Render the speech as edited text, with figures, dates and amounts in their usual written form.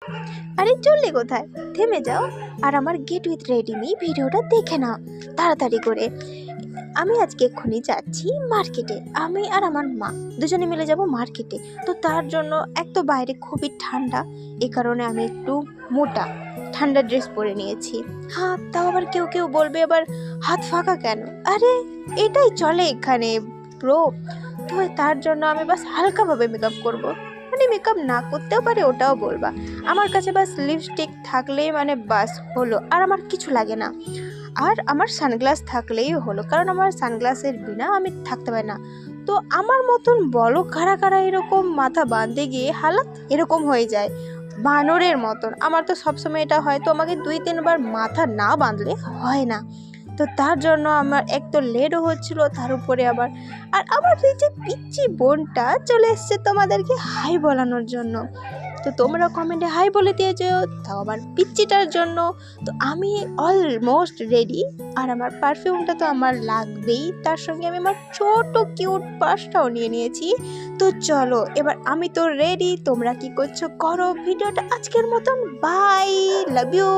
আরে চললে কোথায়, থেমে যাও আর আমার গেট উইথ রেডি মি ভিডিওটা দেখে নাও তাড়াতাড়ি করে। আমি আজকে এক্ষুনি যাচ্ছি মার্কেটে, আমি আর আমার মা দুজনে মিলে যাব মার্কেটে। তো তার জন্য এক তো বাইরে খুবই ঠান্ডা, এই কারণে আমি একটু মোটা ঠান্ডা ড্রেস পরে নিয়েছি। হ্যাঁ, তাও আবার কেউ কেউ বলবে আবার হাত ফাঁকা কেন, আরে এটাই চলে এখানে ব্রো। তো তার জন্য আমি বাস হালকাভাবে মেকআপ করব, মানে মেকআপ না করতেও পারে ওটাও বলবা। আমার কাছে বাস লিপস্টিক থাকলেই মানে বাস হলো, আর আমার কিছু লাগে না। আর আমার সানগ্লাস থাকলেই হলো, কারণ আমার সানগ্লাসের বিনা আমি থাকতে পারি না। তো আমার মতন বলো কারা কারা এরকম মাথা বাঁধতে গিয়ে হালাত এরকম হয়ে যায় বানরের মতন। আমার তো সবসময় এটা হয়, তো আমাকে 2-3 বার মাথা না বাঁধলে হয় না। তো তার জন্য আমার এক তো লেটও হচ্ছিল, তার উপরে আবার আর আমার এই যে পিচ্চি বোনটা চলে এসছে তোমাদেরকে হাই বলানোর জন্য। তো তোমরা কমেন্টে হাই বলে দিয়েছো, তাও আবার পিচ্চিটার জন্য। তো আমি অলমোস্ট রেডি, আর আমার পারফিউমটা তো আমার লাগবেই, তার সঙ্গে আমি আমার ছোট কিউট পার্সটাও নিয়ে নিয়েছি। তো চলো এবার আমি তো রেডি, তোমরা কি করছো করো। ভিডিওটা আজকের মতন, বাই, লাভ ইউ।